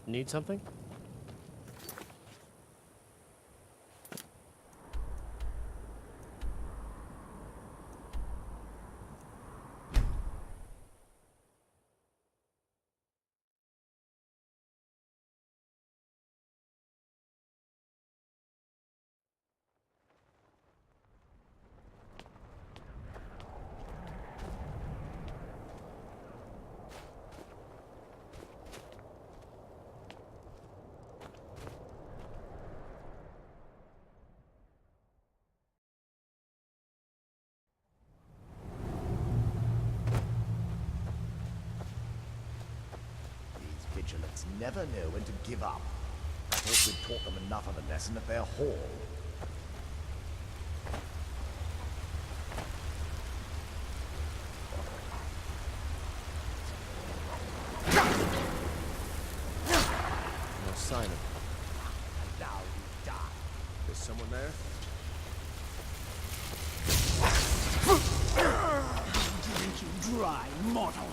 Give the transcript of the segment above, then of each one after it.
Need something? Vigilants never know when to give up. I thought we'd taught them enough of a lesson at their hall. No sign of it. Now you die. There's someone there? Drink you dry, mortal!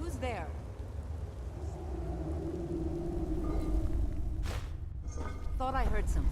Who's there? Thought I heard something.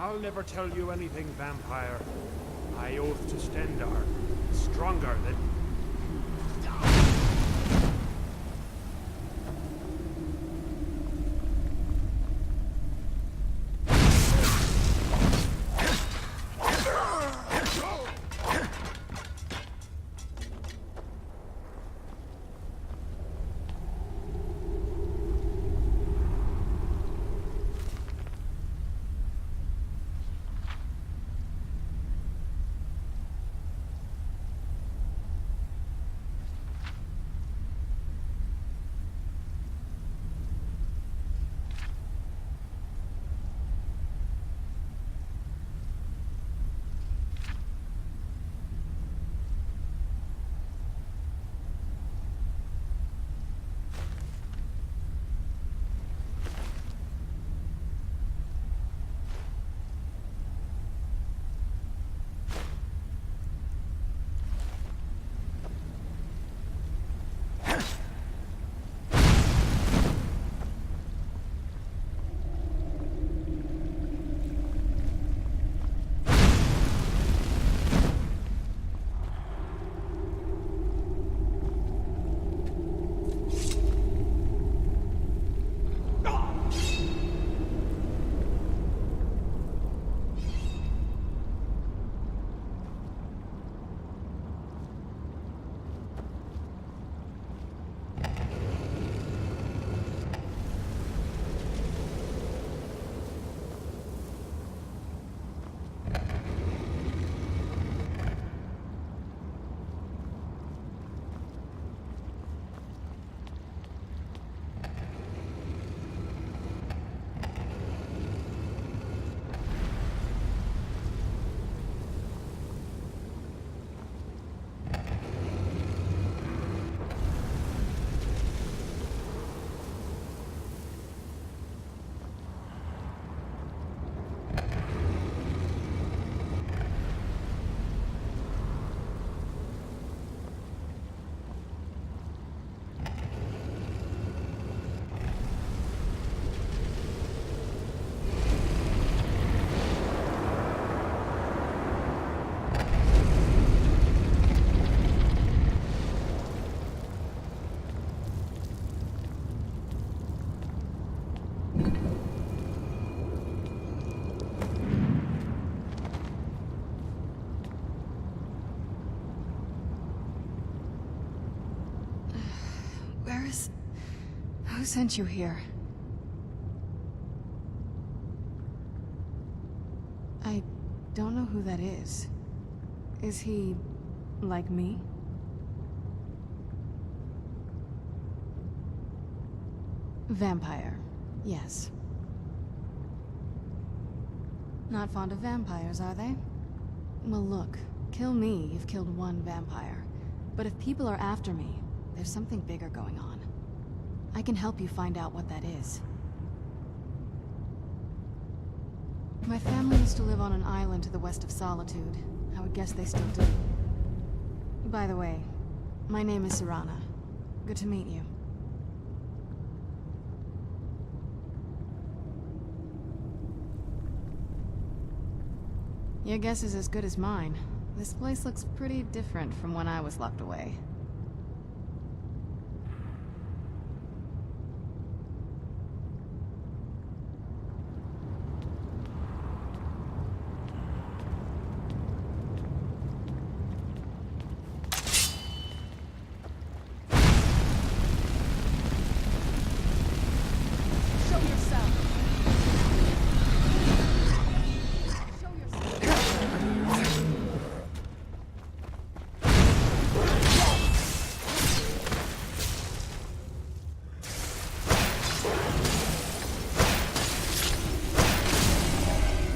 I'll never tell you anything, vampire. I oath to Stendar, stronger than... Who sent you here? I don't know who that is. Is he like me? Vampire, yes. Not fond of vampires, are they? Well, look, kill me, you've killed one vampire. But if people are after me, there's something bigger going on. I can help you find out what that is. My family used to live on an island to the west of Solitude. I would guess they still do. By the way, my name is Serana. Good to meet you. Your guess is as good as mine. This place looks pretty different from when I was locked away. Show yourself! Show yourself!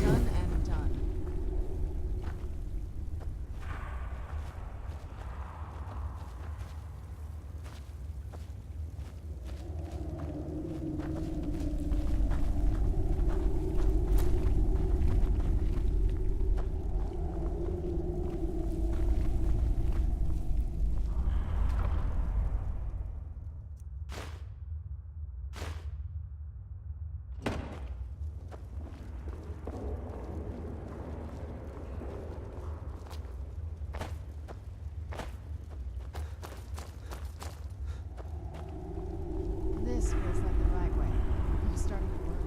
Done and done. This feels like the right way. I'm starting to worry.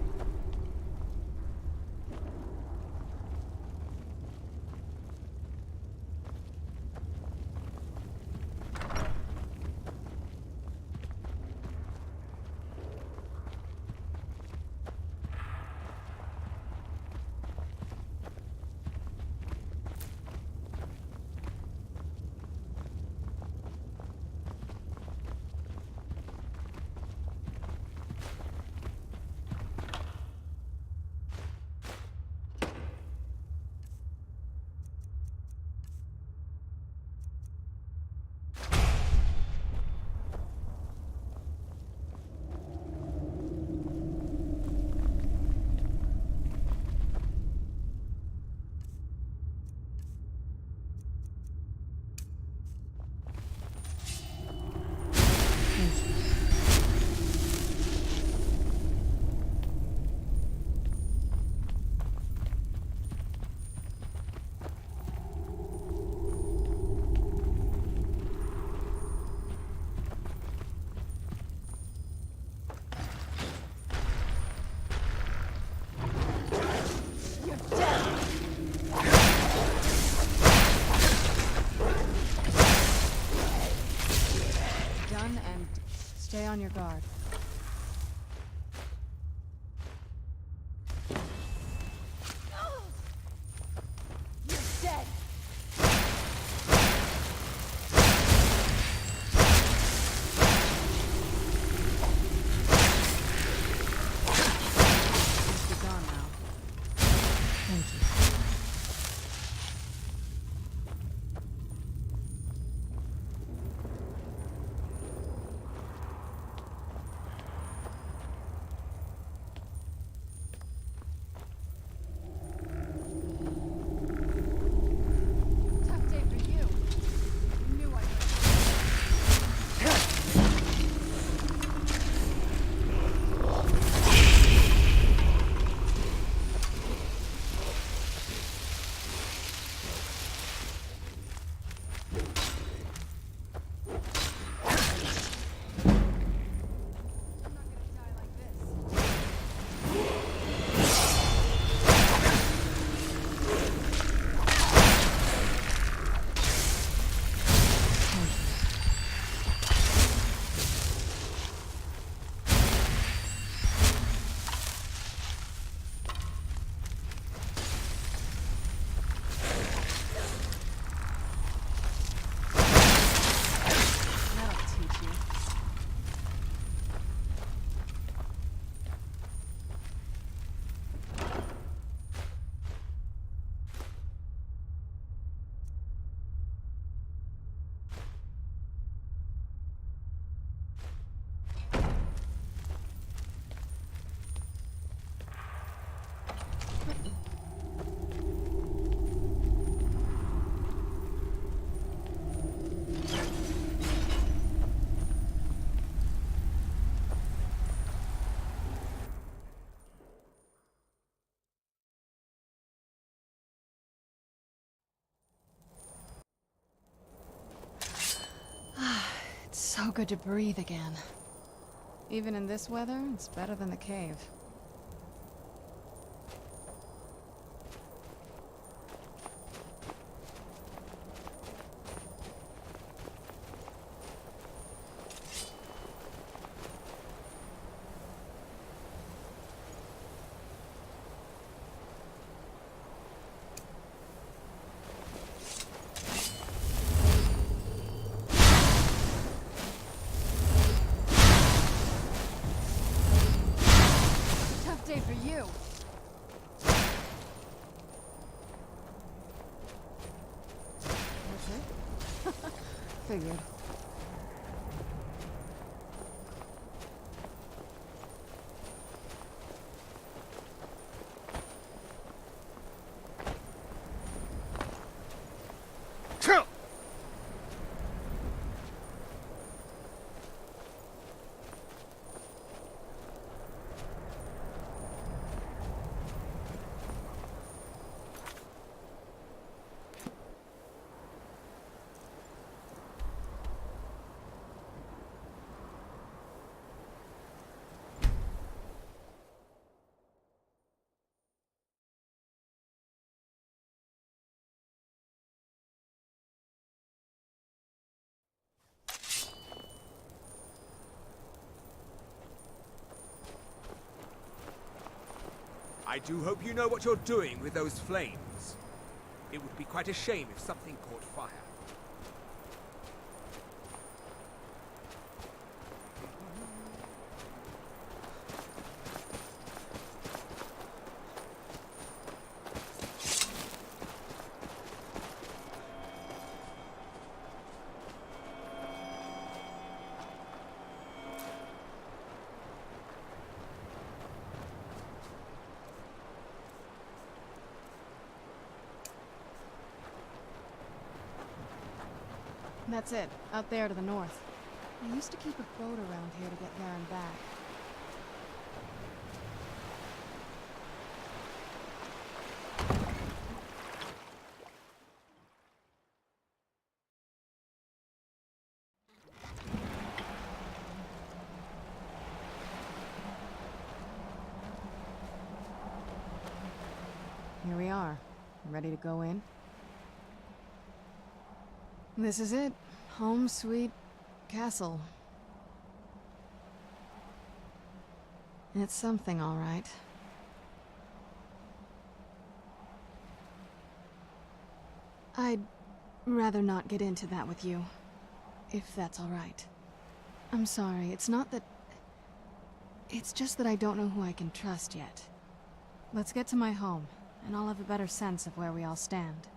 You're dead! Done and stay on your guard. You're dead! Must be gone now. Thank you. good to breathe again. Even in this weather, it's better than the cave. Tough day for you. That's it? Figured. I do hope you know what you're doing with those flames. It would be quite a shame if something caught fire. That's it, out there to the north. I used to keep a boat around here to get there and back. Here we are, ready to go in. This is it. Home sweet castle. It's something, all right. I'd rather not get into that with you, if that's all right. I'm sorry, it's not that... It's just that I don't know who I can trust yet. Let's get to my home, and I'll have a better sense of where we all stand.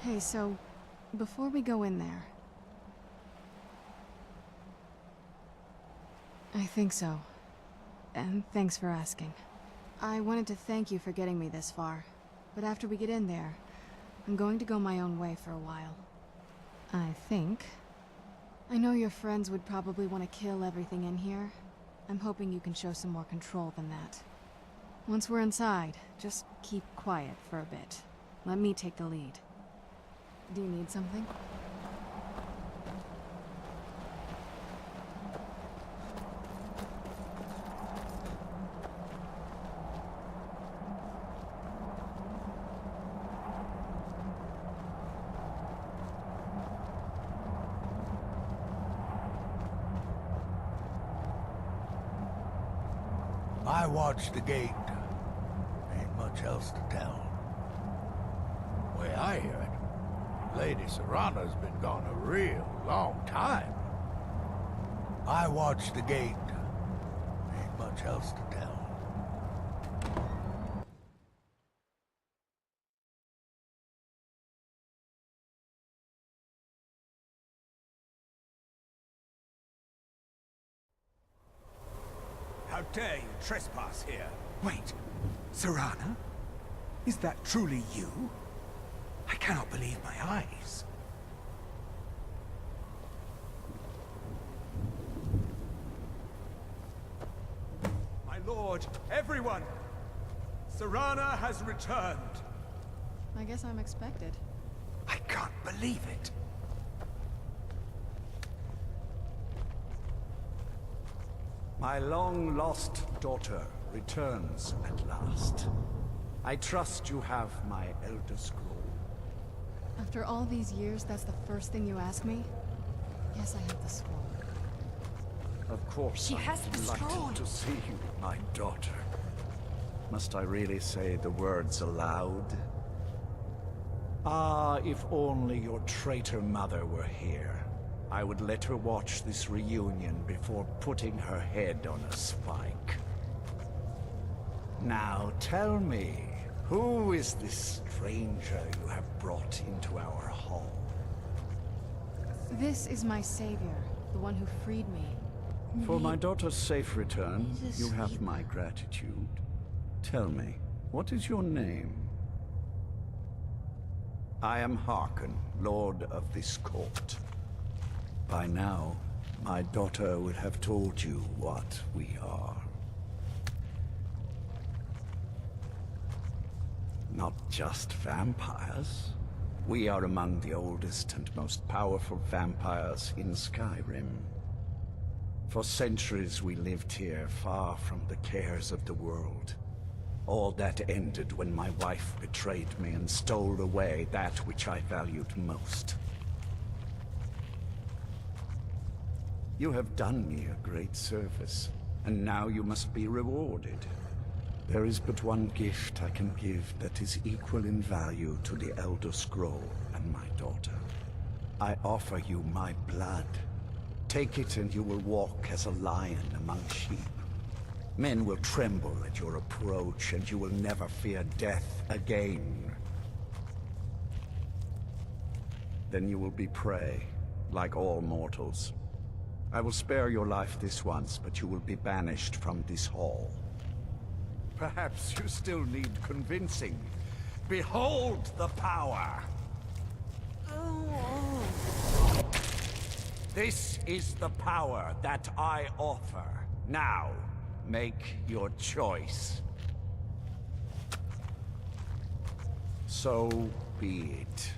Hey, so, before we go in there... I think so. And thanks for asking. I wanted to thank you for getting me this far, but after we get in there, I'm going to go my own way for a while. I think. I know your friends would probably want to kill everything in here. I'm hoping you can show some more control than that. Once we're inside, just keep quiet for a bit. Let me take the lead. Do you need something? I watched the gate. Ain't much else to tell. Way I hear it, Lady Serana's been gone a real long time. I watched the gate. Ain't much else to tell. How dare you trespass here? Wait, Serana? Is that truly you? I cannot believe my eyes. My lord, everyone! Serana has returned. I guess I'm expected. I can't believe it. My long-lost daughter returns at last. I trust you have my Elder Scroll. After all these years, that's the first thing you ask me? Yes, I have the scroll. Of course, She has I'm the delighted scroll. to see you, my daughter. Must I really say the words aloud? Ah, if only your traitor mother were here. I would let her watch this reunion before putting her head on a spike. Now tell me, who is this stranger you have brought into our hall? This is my savior, the one who freed me. For my daughter's safe return, you have my gratitude. Tell me, what is your name? I am Harkon, Lord of this court. By now, my daughter would have told you what we are. Not just vampires. We are among the oldest and most powerful vampires in Skyrim. For centuries we lived here, far from the cares of the world. All that ended when my wife betrayed me and stole away that which I valued most. You have done me a great service, and now you must be rewarded. There is but one gift I can give that is equal in value to the Elder Scroll and my daughter. I offer you my blood. Take it and you will walk as a lion among sheep. Men will tremble at your approach, and you will never fear death again. Then you will be prey, like all mortals. I will spare your life this once, but you will be banished from this hall. Perhaps you still need convincing. Behold the power! This is the power that I offer. Now, make your choice. So be it.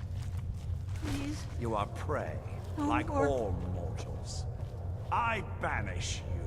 Please. You are prey, No like more. all mortals. I banish you.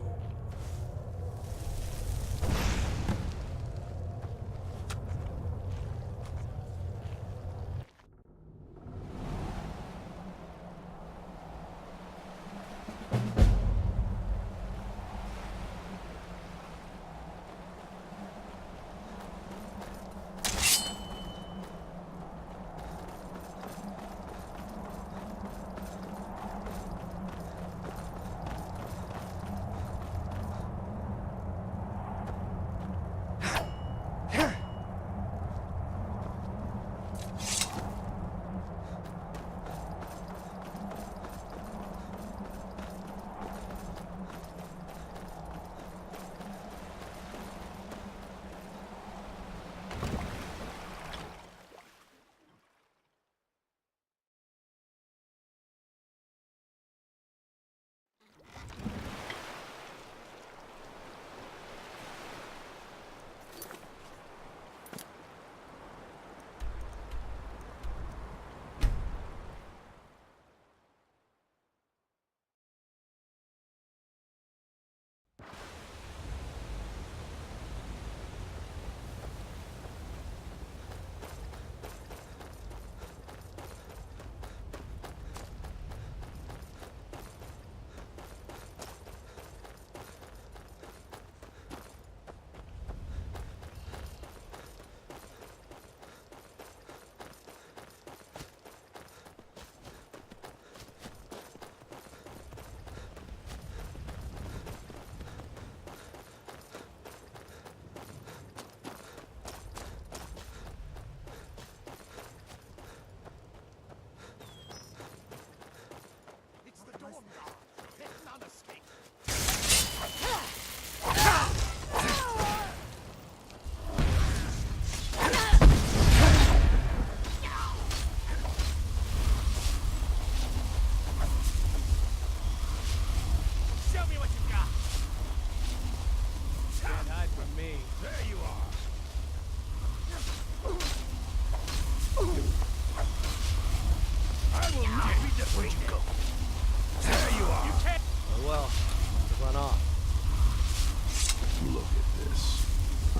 Look at this.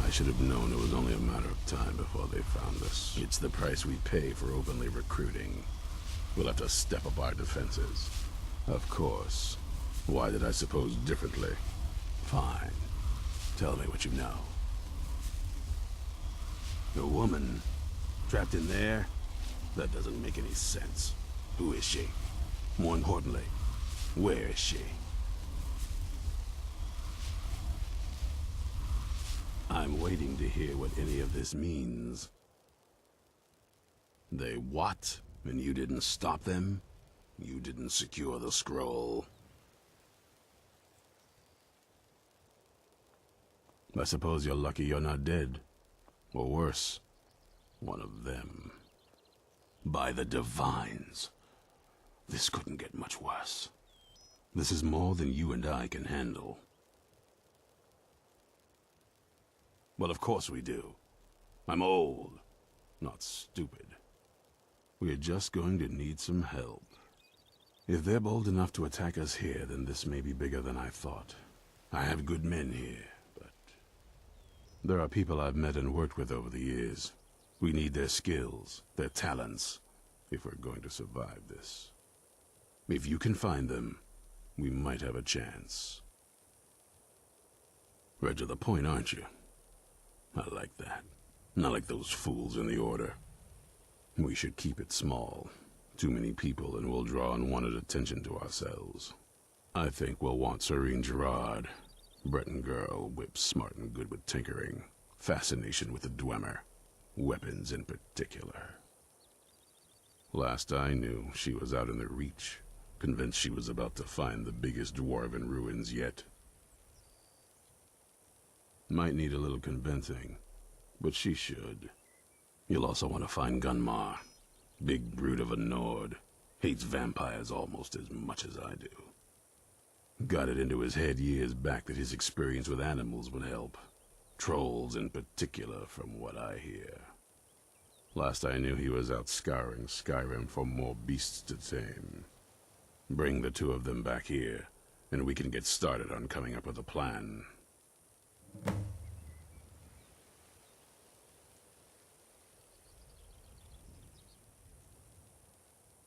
I should have known it was only a matter of time before they found us. It's the price we pay for openly recruiting. We'll have to step up our defenses. Of course. Why did I suppose differently? Fine. Tell me what you know. A woman? Trapped in there? That doesn't make any sense. Who is she? More importantly, where is she? I'm waiting to hear what any of this means. They what? And you didn't stop them? You didn't secure the scroll? I suppose you're lucky you're not dead. Or worse, one of them. By the Divines. This couldn't get much worse. This is more than you and I can handle. Well, of course we do. I'm old, not stupid. We're just going to need some help. If they're bold enough to attack us here, then this may be bigger than I thought. I have good men here, but there are people I've met and worked with over the years. We need their skills, their talents, if we're going to survive this. If you can find them, we might have a chance. Right to the point, aren't you? I like that. Not like those fools in the Order. We should keep it small. Too many people and we'll draw unwanted attention to ourselves. I think we'll want Serene Gerard. Breton girl, whip smart and good with tinkering. Fascination with the Dwemer. Weapons in particular. Last I knew, she was out in the Reach. Convinced she was about to find the biggest dwarven ruins yet. Might need a little convincing, but she should. You'll also want to find Gunmar. Big brute of a Nord. Hates vampires almost as much as I do. Got it into his head years back that his experience with animals would help. Trolls in particular, from what I hear. Last I knew he was out scouring Skyrim for more beasts to tame. Bring the two of them back here, and we can get started on coming up with a plan.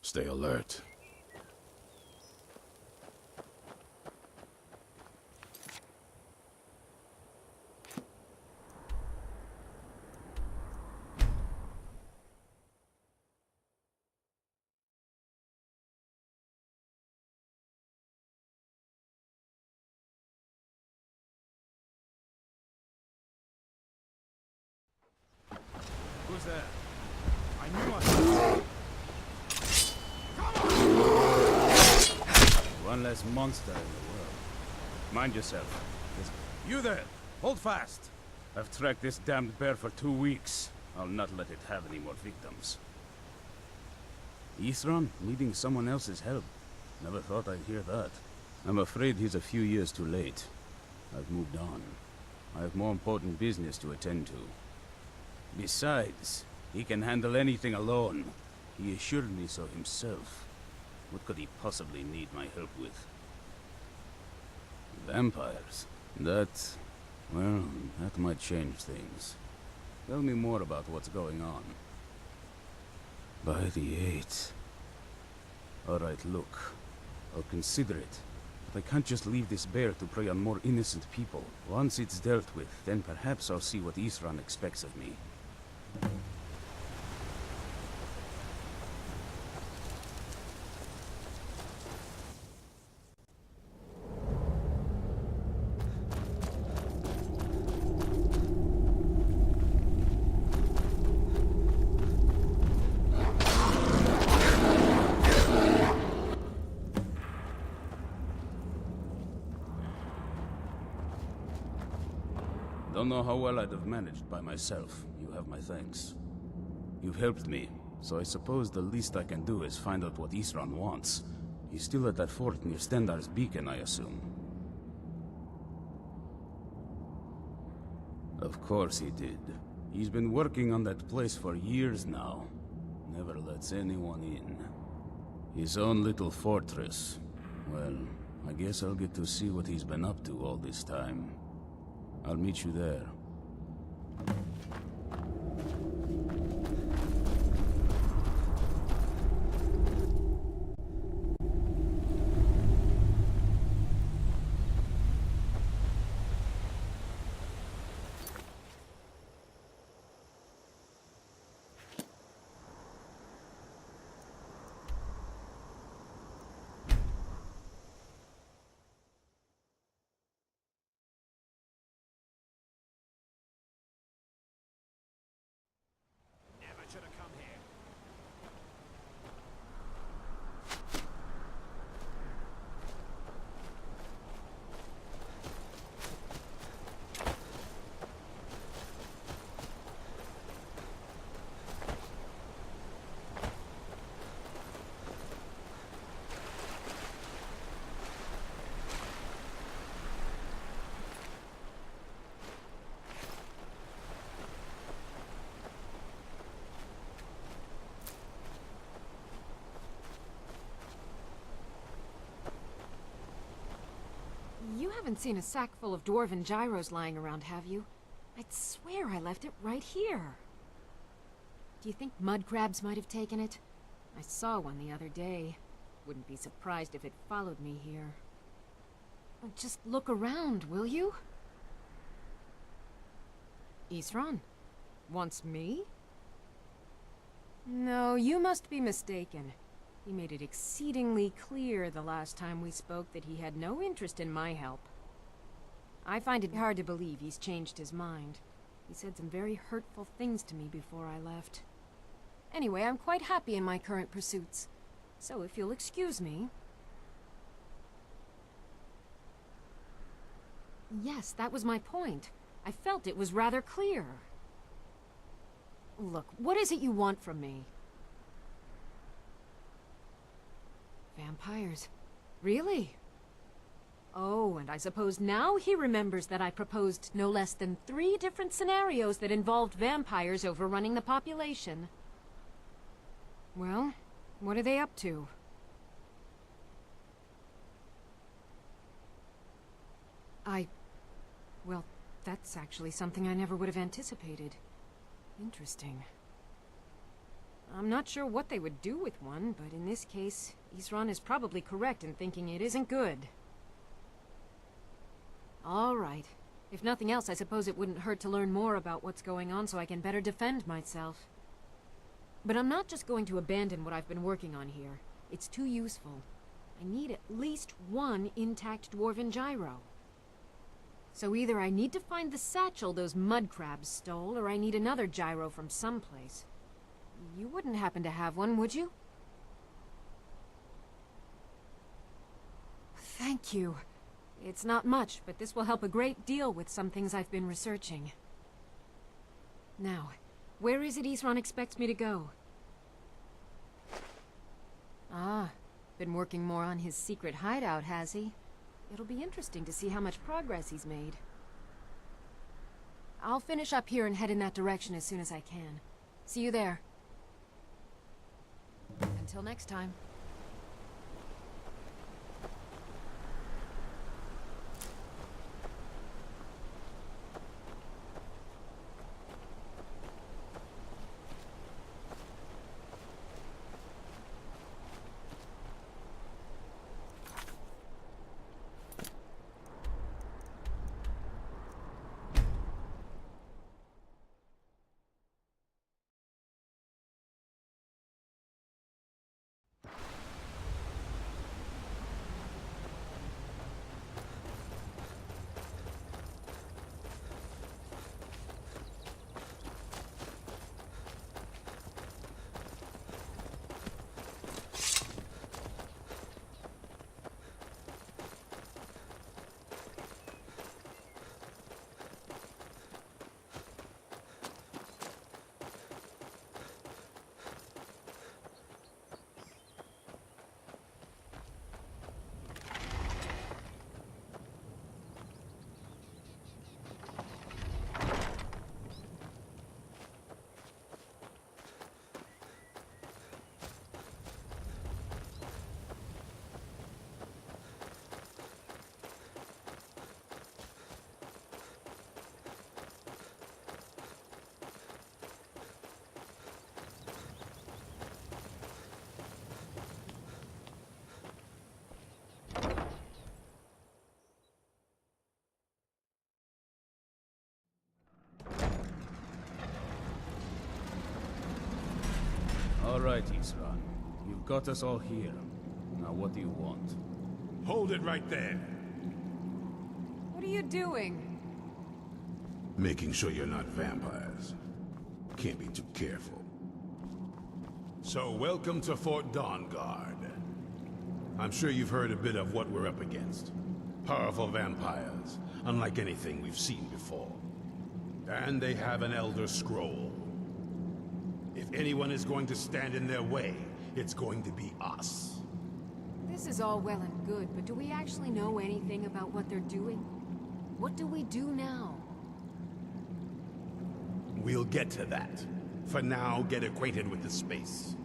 Stay alert. Who's there? I knew I... One less monster in the world. Mind yourself. You there! Hold fast! I've tracked this damned bear for 2 weeks. I'll not let it have any more victims. Ithran needing someone else's help. Never thought I'd hear that. I'm afraid he's a few years too late. I've moved on. I have more important business to attend to. Besides, he can handle anything alone. He assured me so himself. What could he possibly need my help with? Vampires? Well, that might change things. Tell me more about what's going on. By the 8th. Alright, look. I'll consider it. But I can't just leave this bear to prey on more innocent people. Once it's dealt with, then perhaps I'll see what Ithran expects of me. Don't know how well I'd have managed by myself. You have my thanks. You've helped me, so I suppose the least I can do is find out what Ithran wants. He's still at that fort near Stendar's beacon, I assume. Of course he did. He's been working on that place for years now. Never lets anyone in. His own little fortress. Well, I guess I'll get to see what he's been up to all this time. I'll meet you there. Never should have come here. You haven't seen a sack full of dwarven gyros lying around, have you? I'd swear I left it right here. Do you think mud crabs might have taken it? I saw one the other day. Wouldn't be surprised if it followed me here. Oh, just look around, will you? Isran? Wants me? No, you must be mistaken. He made it exceedingly clear the last time we spoke that he had no interest in my help. I find it hard to believe he's changed his mind. He said some very hurtful things to me before I left. Anyway, I'm quite happy in my current pursuits. So if you'll excuse me... Yes, that was my point. I felt it was rather clear. Look, what is it you want from me? Vampires. Really? Oh, and I suppose now he remembers that I proposed no less than 3 different scenarios that involved vampires overrunning the population. Well, what are they up to? Well, that's actually something I never would have anticipated. Interesting. I'm not sure what they would do with one, but in this case, Isran is probably correct in thinking it isn't good. All right. If nothing else, I suppose it wouldn't hurt to learn more about what's going on so I can better defend myself. But I'm not just going to abandon what I've been working on here. It's too useful. I need at least 1 intact dwarven gyro. So either I need to find the satchel those mud crabs stole, or I need another gyro from someplace. You wouldn't happen to have one, would you? Thank you. It's not much, but this will help a great deal with some things I've been researching. Now, where is it Isran expects me to go? Ah, been working more on his secret hideout, has he? It'll be interesting to see how much progress he's made. I'll finish up here and head in that direction as soon as I can. See you there. Until next time. right, Isran. You've got us all here. Now what do you want? Hold it right there. What are you doing? Making sure you're not vampires. Can't be too careful. So, welcome to Fort Dawnguard. I'm sure you've heard a bit of what we're up against. Powerful vampires, unlike anything we've seen before. And they have an Elder Scroll. If anyone is going to stand in their way, it's going to be us. This is all well and good, but do we actually know anything about what they're doing? What do we do now? We'll get to that. For now, get acquainted with the space.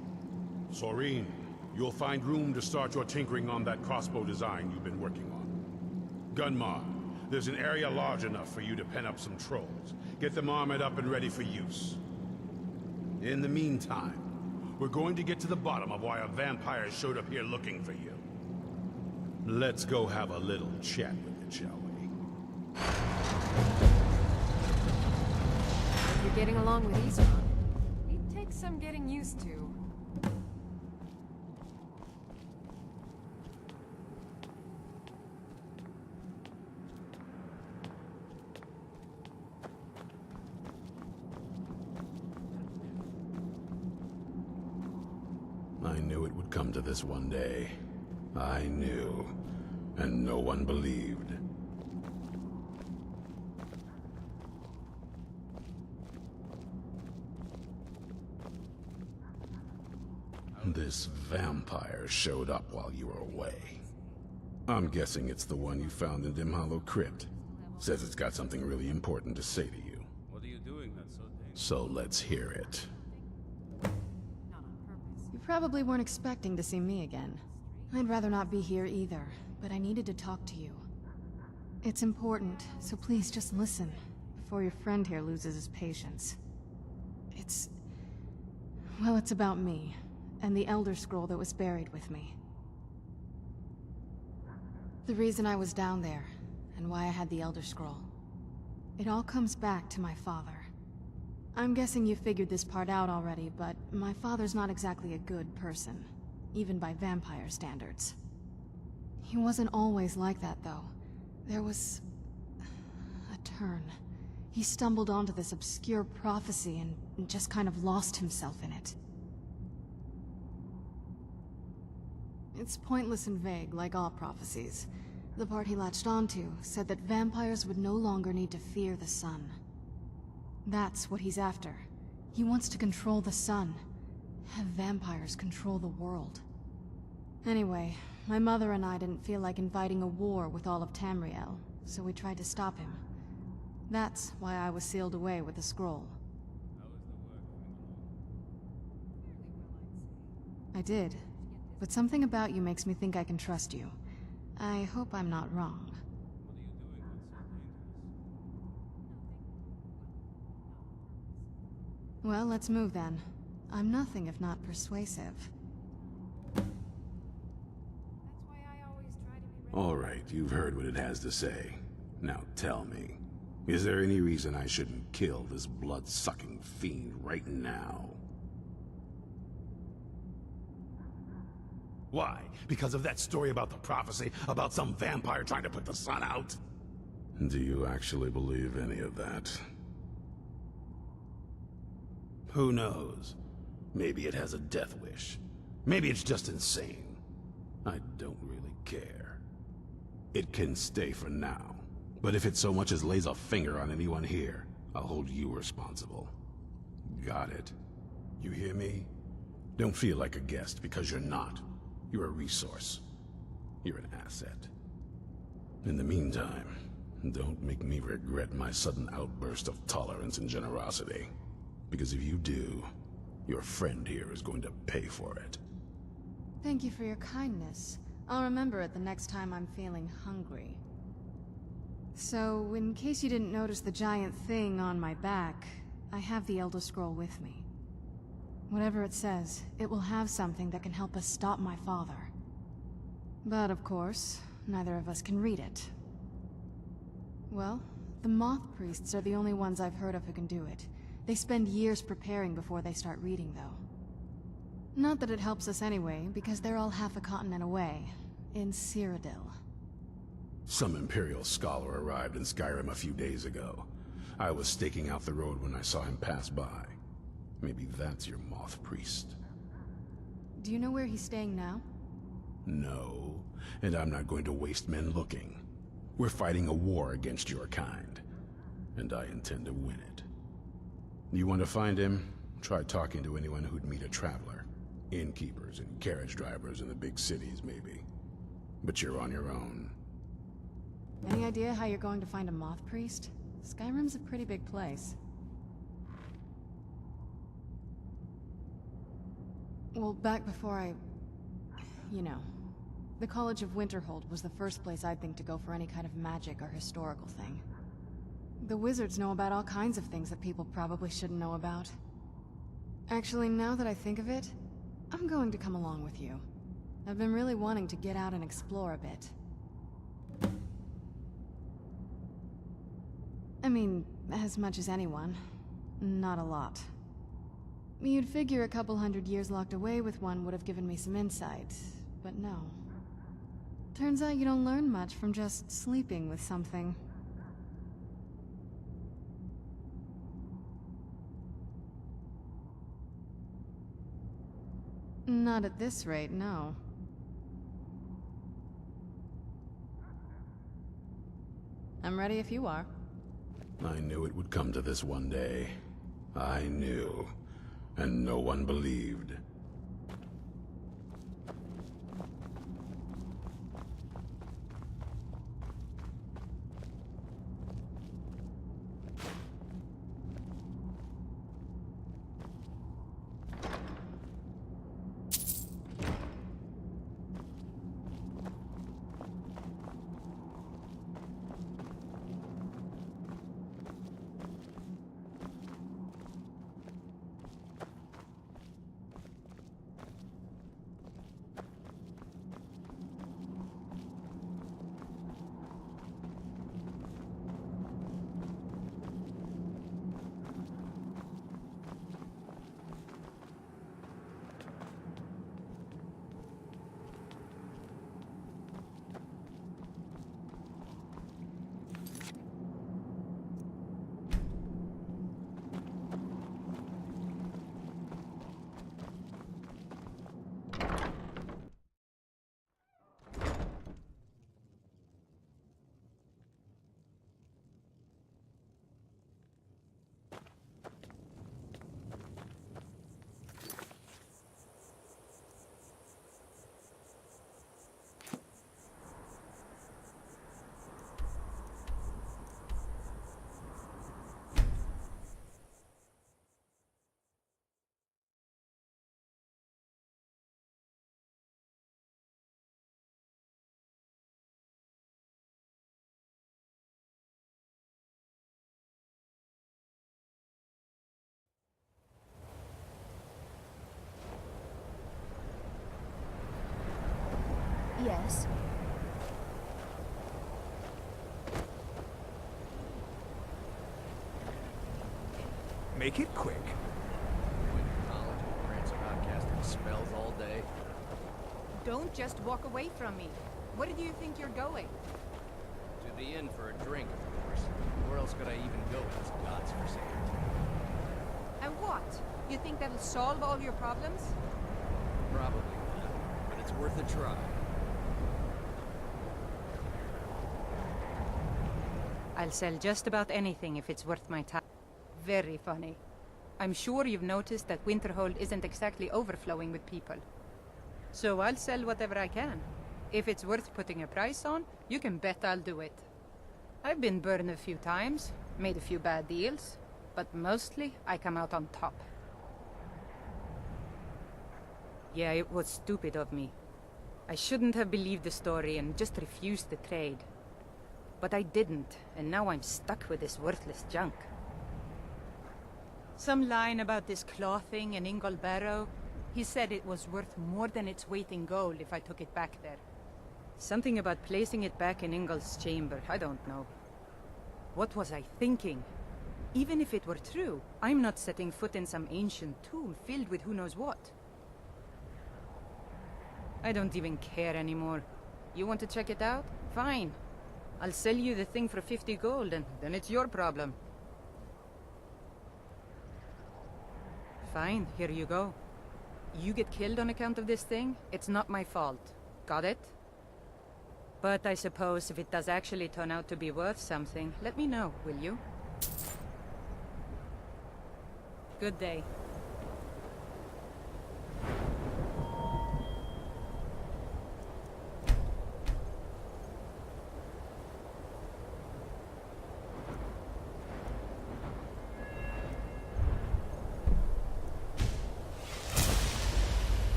Soreen, you'll find room to start your tinkering on that crossbow design you've been working on. Gunmar, there's an area large enough for you to pen up some trolls. Get them armored up and ready for use. In the meantime, we're going to get to the bottom of why a vampire showed up here looking for you. Let's go have a little chat with it, shall we? If you're getting along with Isran, it takes some getting used to. I knew it would come to this one day. I knew. And no one believed. This vampire showed up while you were away. I'm guessing it's the one you found in Dim Hollow Crypt. Says it's got something really important to say to you. What are you doing that's so dangerous? So let's hear it. You probably weren't expecting to see me again. I'd rather not be here either, but I needed to talk to you. It's important, so please just listen, before your friend here loses his patience. Well, it's about me, and the Elder Scroll that was buried with me. The reason I was down there, and why I had the Elder Scroll. It all comes back to my father. I'm guessing you figured this part out already, but my father's not exactly a good person, even by vampire standards. He wasn't always like that, though. There was a turn. He stumbled onto this obscure prophecy and just kind of lost himself in it. It's pointless and vague, like all prophecies. The part he latched onto said that vampires would no longer need to fear the sun. That's what he's after. He wants to control the sun. Have vampires control the world. Anyway, my mother and I didn't feel like inviting a war with all of Tamriel, so we tried to stop him. That's why I was sealed away with the scroll. I did, but something about you makes me think I can trust you. I hope I'm not wrong. Well, let's move then. I'm nothing if not persuasive. All right, you've heard what it has to say. Now tell me, is there any reason I shouldn't kill this blood-sucking fiend right now? Why? Because of that story about the prophecy, about some vampire trying to put the sun out? Do you actually believe any of that? Who knows? Maybe it has a death wish. Maybe it's just insane. I don't really care. It can stay for now. But if it so much as lays a finger on anyone here, I'll hold you responsible. Got it? You hear me? Don't feel like a guest, because you're not. You're a resource. You're an asset. In the meantime, don't make me regret my sudden outburst of tolerance and generosity. Because if you do, your friend here is going to pay for it. Thank you for your kindness. I'll remember it the next time I'm feeling hungry. So, in case you didn't notice the giant thing on my back, I have the Elder Scroll with me. Whatever it says, it will have something that can help us stop my father. But of course, neither of us can read it. Well, the moth priests are the only ones I've heard of who can do it. They spend years preparing before they start reading, though. Not that it helps us anyway, because they're all half a continent away, in Cyrodiil. Some Imperial scholar arrived in Skyrim a few days ago. I was staking out the road when I saw him pass by. Maybe that's your moth priest. Do you know where he's staying now? No, and I'm not going to waste men looking. We're fighting a war against your kind, and I intend to win it. You want to find him? Try talking to anyone who'd meet a traveler. Innkeepers and carriage drivers in the big cities, maybe. But you're on your own. Any idea how you're going to find a moth priest? Skyrim's a pretty big place. Well, back before you know, the College of Winterhold was the first place I'd think to go for any kind of magic or historical thing. The wizards know about all kinds of things that people probably shouldn't know about. Actually, now that I think of it, I'm going to come along with you. I've been really wanting to get out and explore a bit. I mean, as much as anyone. Not a lot. You'd figure a couple hundred years locked away with one would have given me some insight, but no. Turns out you don't learn much from just sleeping with something. Not at this rate, no. I'm ready if you are. I knew it would come to this one day. I knew. And no one believed. Yes. Make it quick. Went to college and prancing around casting spells all day. Don't just walk away from me. Where do you think you're going? To the inn for a drink, of course. Where else could I even go in this God's forsaken town? And what? You think that'll solve all your problems? Probably not, but it's worth a try. I'll sell just about anything if it's worth my time. Very funny. I'm sure you've noticed that Winterhold isn't exactly overflowing with people. So I'll sell whatever I can. If it's worth putting a price on, you can bet I'll do it. I've been burned a few times, made a few bad deals, but mostly I come out on top. Yeah, it was stupid of me. I shouldn't have believed the story and just refused the trade. But I didn't, and now I'm stuck with this worthless junk. Some line about this clothing in Ingol Barrow. He said it was worth more than its weight in gold if I took it back there. Something about placing it back in Ingol's chamber, I don't know. What was I thinking? Even if it were true, I'm not setting foot in some ancient tomb filled with who knows what. I don't even care anymore. You want to check it out? Fine. I'll sell you the thing for 50 gold, and then it's your problem. Fine, here you go. You get killed on account of this thing, it's not my fault. Got it? But I suppose if it does actually turn out to be worth something, let me know, will you? Good day.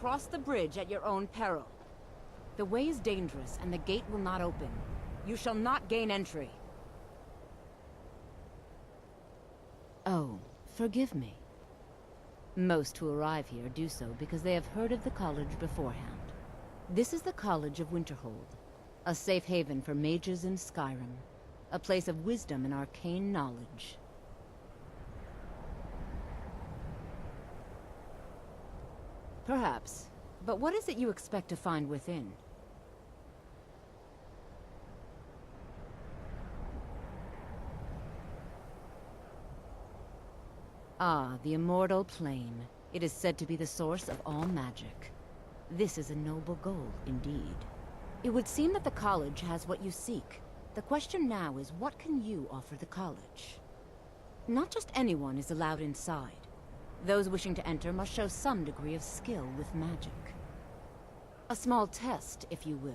Cross the bridge at your own peril. The way is dangerous, and the gate will not open. You shall not gain entry. Oh, forgive me. Most who arrive here do so because they have heard of the college beforehand. This is the College of Winterhold, a safe haven for mages in Skyrim, a place of wisdom and arcane knowledge. Perhaps. But what is it you expect to find within? Ah, the immortal plane. It is said to be the source of all magic. This is a noble goal, indeed. It would seem that the college has what you seek. The question now is, what can you offer the college? Not just anyone is allowed inside. Those wishing to enter must show some degree of skill with magic. A small test, if you will.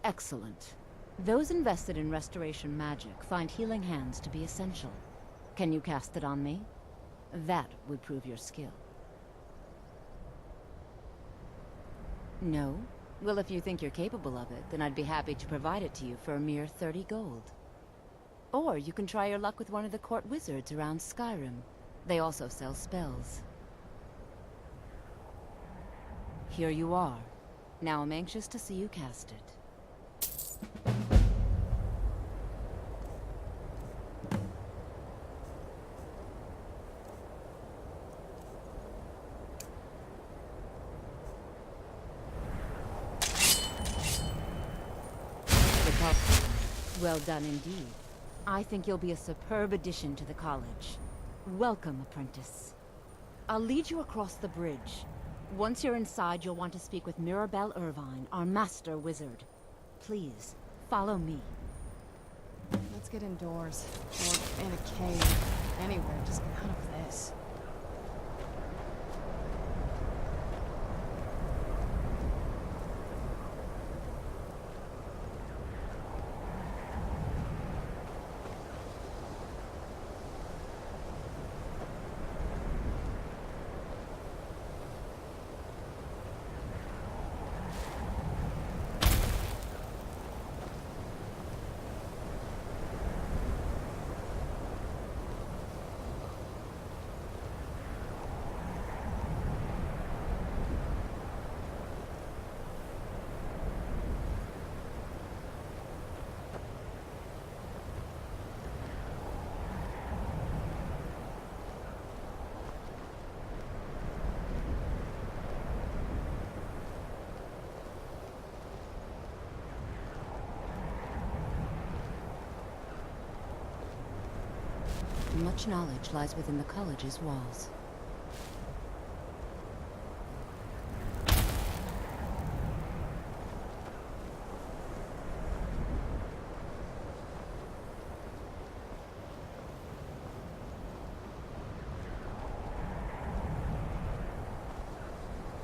Excellent. Those invested in restoration magic find healing hands to be essential. Can you cast it on me? That would prove your skill. No? Well, if you think you're capable of it, then I'd be happy to provide it to you for a mere 30 gold. Or you can try your luck with one of the court wizards around Skyrim. They also sell spells. Here you are. Now I'm anxious to see you cast it. Well done indeed. I think you'll be a superb addition to the college. Welcome, apprentice. I'll lead you across the bridge. Once you're inside, you'll want to speak with Mirabelle Irvine, our master wizard. Please, follow me. Let's get indoors. Or in a cave. Anywhere, just none of this. Much knowledge lies within the college's walls.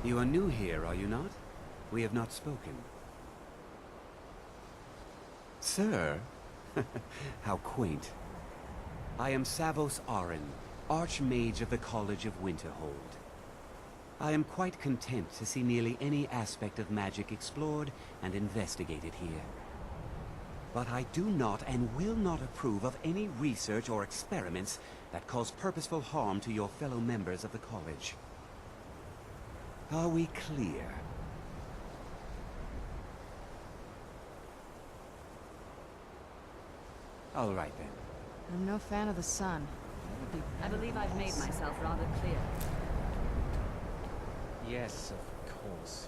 You are new here, are you not? We have not spoken. Sir? How quaint. I am Savos Arin, Archmage of the College of Winterhold. I am quite content to see nearly any aspect of magic explored and investigated here. But I do not and will not approve of any research or experiments that cause purposeful harm to your fellow members of the college. Are we clear? All right then. I'm no fan of the sun. I believe I've made myself rather clear. Yes, of course.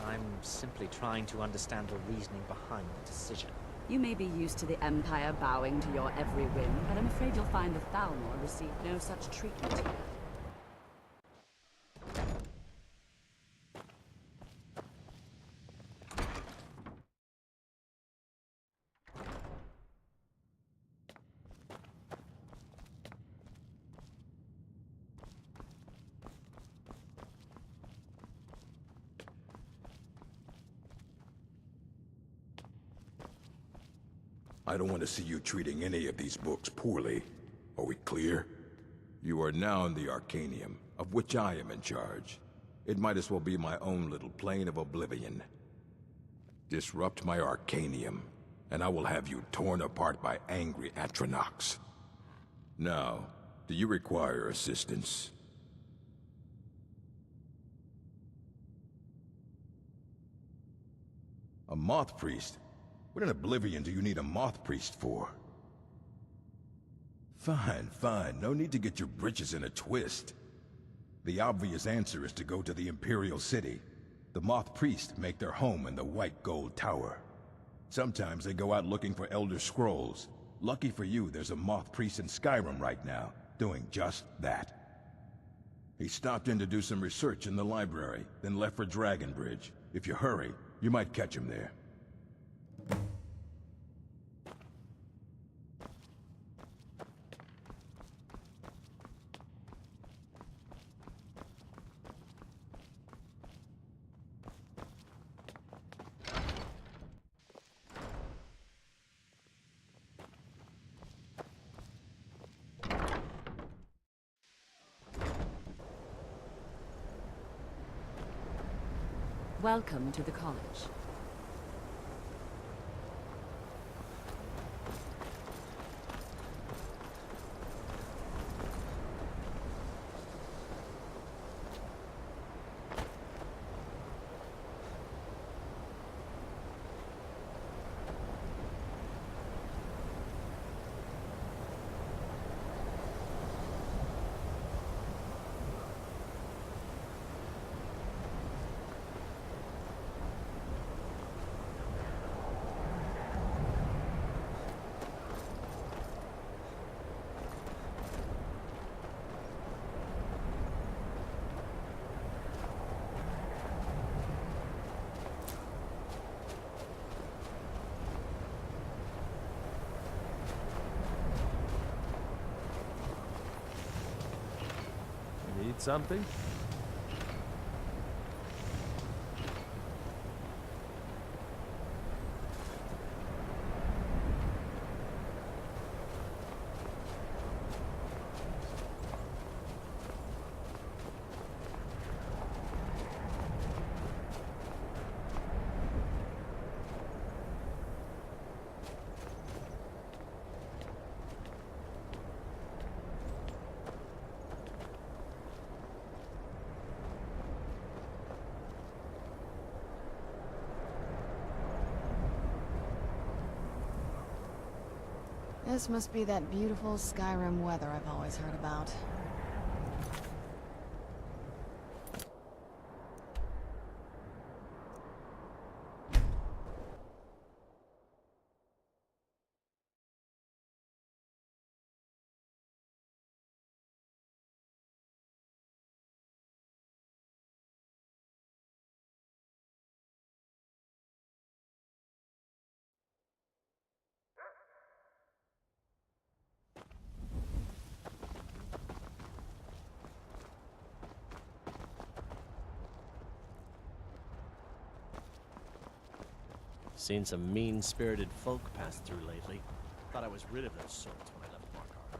I'm simply trying to understand the reasoning behind the decision. You may be used to the Empire bowing to your every whim, but I'm afraid you'll find the Thalmor receive no such treatment here. I don't want to see you treating any of these books poorly. Are we clear? You are now in the Arcanium, of which I am in charge. It might as well be my own little plane of oblivion. Disrupt my Arcanium, and I will have you torn apart by angry Atronachs. Now, do you require assistance? A moth priest? What in oblivion do you need a moth priest for? Fine, fine. No need to get your britches in a twist. The obvious answer is to go to the Imperial City. The moth priests make their home in the White Gold Tower. Sometimes they go out looking for Elder Scrolls. Lucky for you, there's a moth priest in Skyrim right now, doing just that. He stopped in to do some research in the library, then left for Dragonbridge. If you hurry, you might catch him there. Welcome to the college. Need something? This must be that beautiful Skyrim weather I've always heard about. Seen some mean-spirited folk pass through lately. Thought I was rid of those sorts when I left Markarth.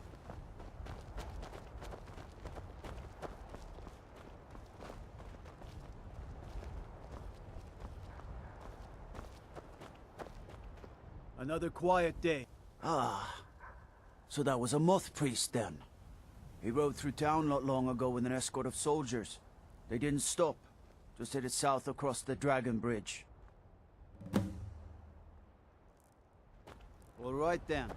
Another quiet day. Ah, so that was a moth priest then. He rode through town not long ago with an escort of soldiers. They didn't stop, just headed south across the Dragon Bridge. All right then.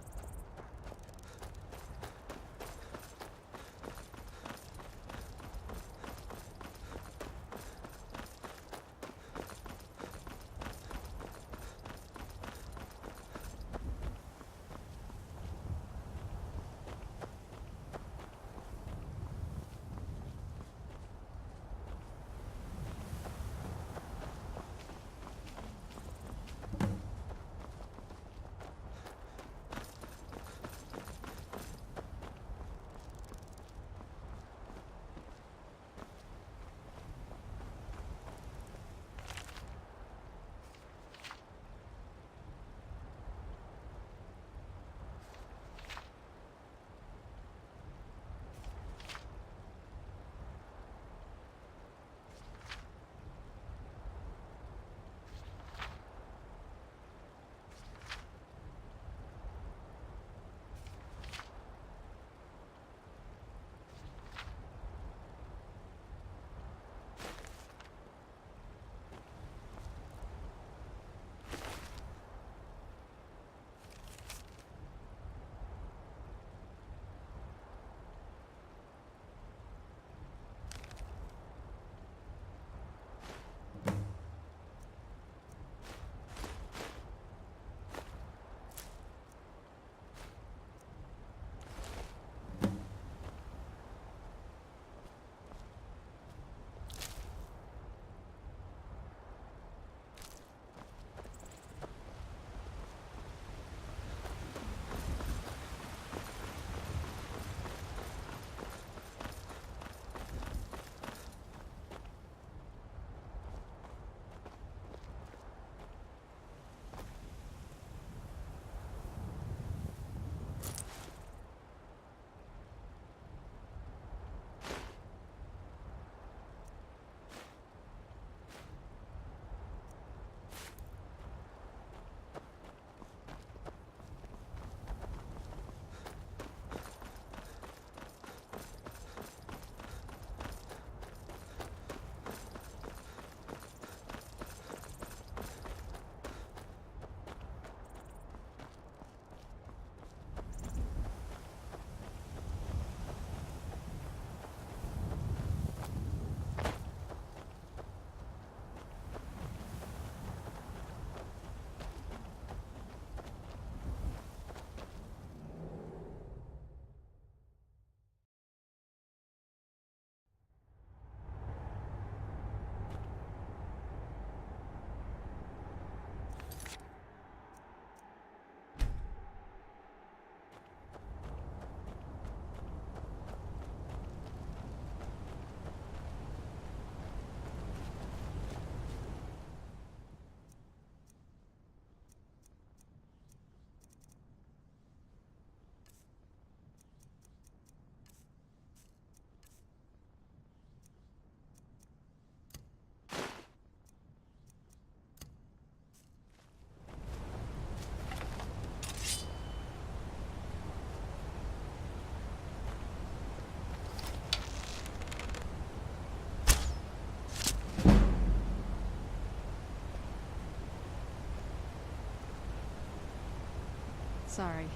Sorry.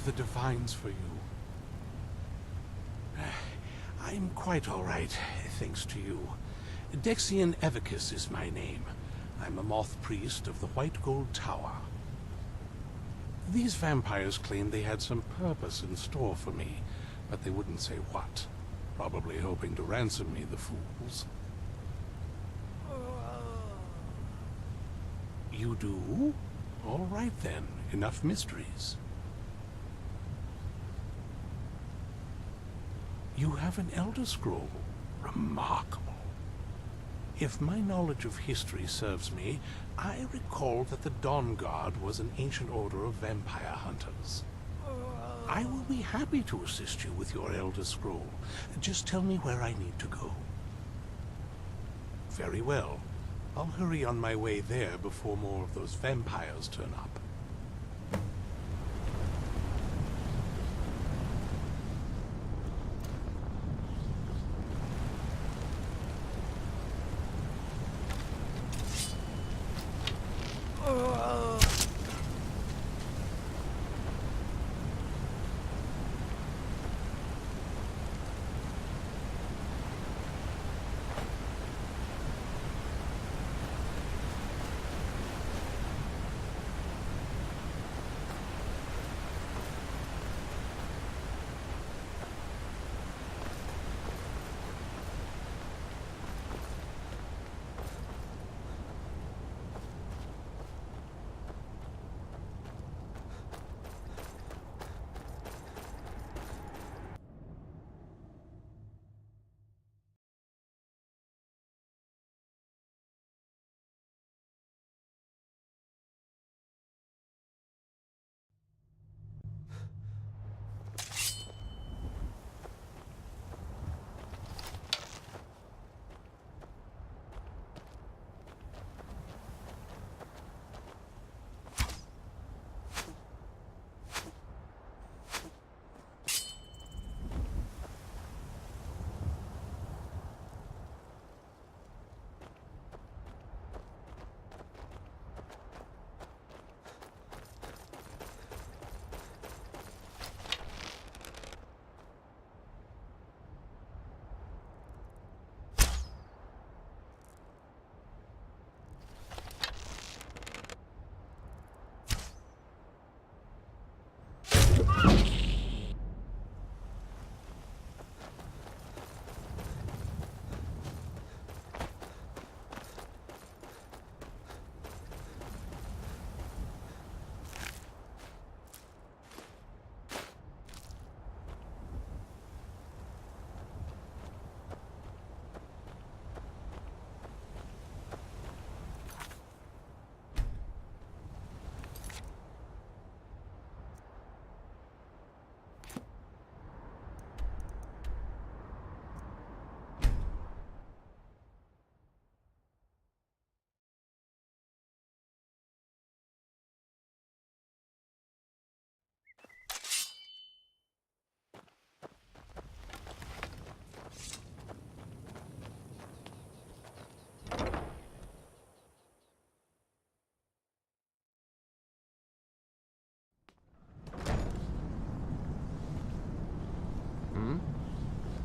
the divines for you. I'm quite all right, thanks to you. Dexian Evicus is my name. I'm a moth priest of the White Gold Tower. These vampires claimed they had some purpose in store for me, but they wouldn't say what. Probably hoping to ransom me, the fools. You do? All right then, enough mysteries. You have an Elder Scroll. Remarkable. If my knowledge of history serves me, I recall that the Dawn Guard was an ancient order of vampire hunters. I will be happy to assist you with your Elder Scroll. Just tell me where I need to go. Very well. I'll hurry on my way there before more of those vampires turn up.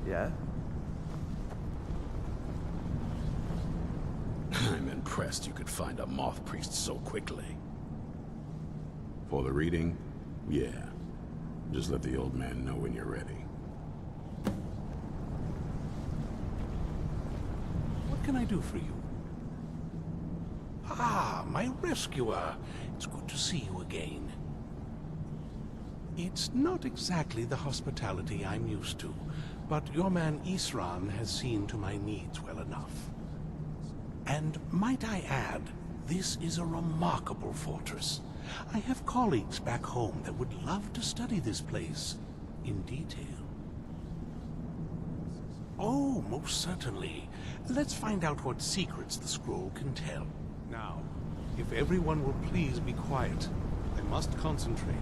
Yeah? I'm impressed you could find a moth priest so quickly. For the reading? Yeah. Just let the old man know when you're ready. What can I do for you? Ah, my rescuer. It's good to see you again. It's not exactly the hospitality I'm used to, but your man Isran has seen to my needs well enough. And might I add, this is a remarkable fortress. I have colleagues back home that would love to study this place in detail. Oh, most certainly. Let's find out what secrets the scroll can tell. Now, if everyone will please be quiet, I must concentrate.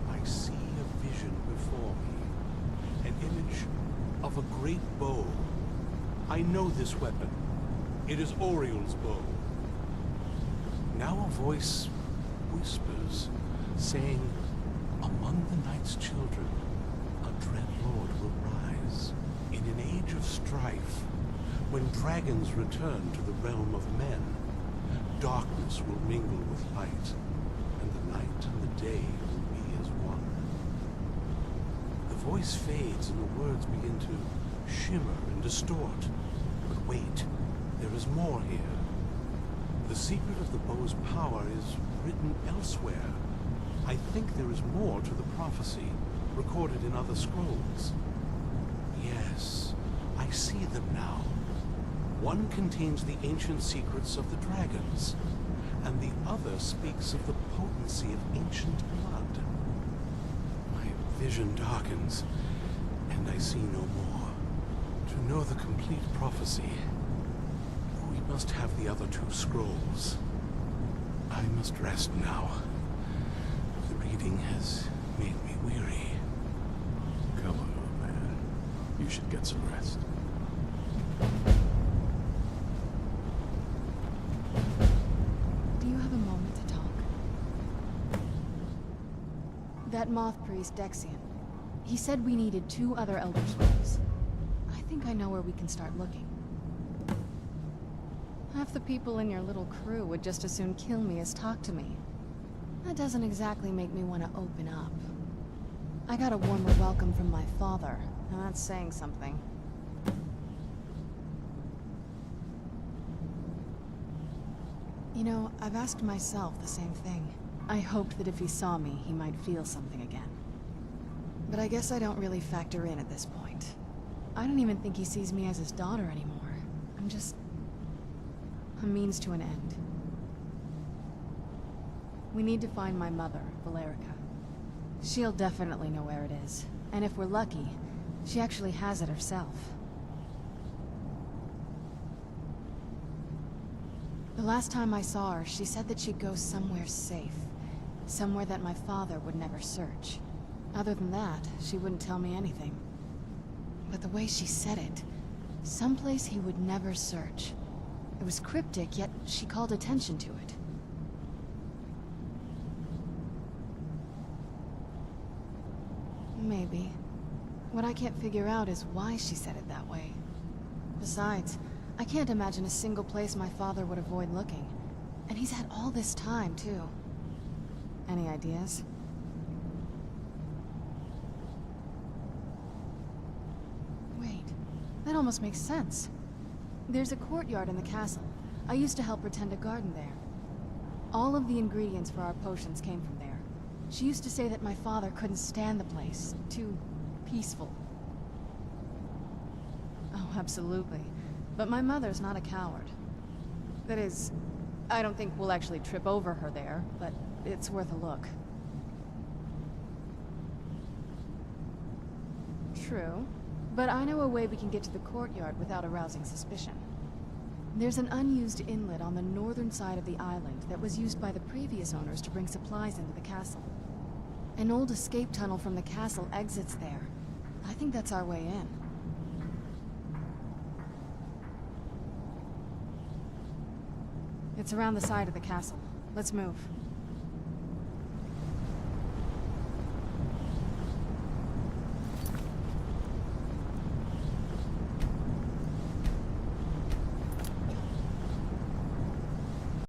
I see a vision before me, an image of a great bow. I know this weapon. It is Oriel's bow. Now a voice whispers, saying, Among the night's children, a dread lord will rise. In an age of strife, when dragons return to the realm of men, darkness will mingle with light, and the night and the day will be as one. The voice fades and the words begin to shimmer and distort. But wait, there is more here. The secret of the bow's power is written elsewhere. I think there is more to the prophecy, recorded in other scrolls. Yes, I see them now. One contains the ancient secrets of the dragons, and the other speaks of the potency of ancient blood. My vision darkens, and I see no more. To know the complete prophecy, we must have the other two scrolls. I must rest now. The reading has made me weary. Come on, old man. You should get some rest. Do you have a moment to talk? That moth priest, Dexian. He said we needed 2 other Elder Scrolls. I think I know where we can start looking. Half the people in your little crew would just as soon kill me as talk to me. That doesn't exactly make me want to open up. I got a warmer welcome from my father, and that's saying something. You know, I've asked myself the same thing. I hoped that if he saw me, he might feel something again. But I guess I don't really factor in at this point. I don't even think he sees me as his daughter anymore. I'm just a means to an end. We need to find my mother, Valerica. She'll definitely know where it is. And if we're lucky, she actually has it herself. The last time I saw her, she said that she'd go somewhere safe. Somewhere that my father would never search. Other than that, she wouldn't tell me anything. But the way she said it, someplace he would never search. It was cryptic, yet she called attention to it. Maybe. What I can't figure out is why she said it that way. Besides, I can't imagine a single place my father would avoid looking. And he's had all this time, too. Any ideas? Wait, that almost makes sense. There's a courtyard in the castle. I used to help her tend a garden there. All of the ingredients for our potions came from there. She used to say that my father couldn't stand the place. Too peaceful. Oh, absolutely. But my mother's not a coward. That is, I don't think we'll actually trip over her there, but it's worth a look. True. But I know a way we can get to the courtyard without arousing suspicion. There's an unused inlet on the northern side of the island that was used by the previous owners to bring supplies into the castle. An old escape tunnel from the castle exits there. I think that's our way in. It's around the side of the castle. Let's move.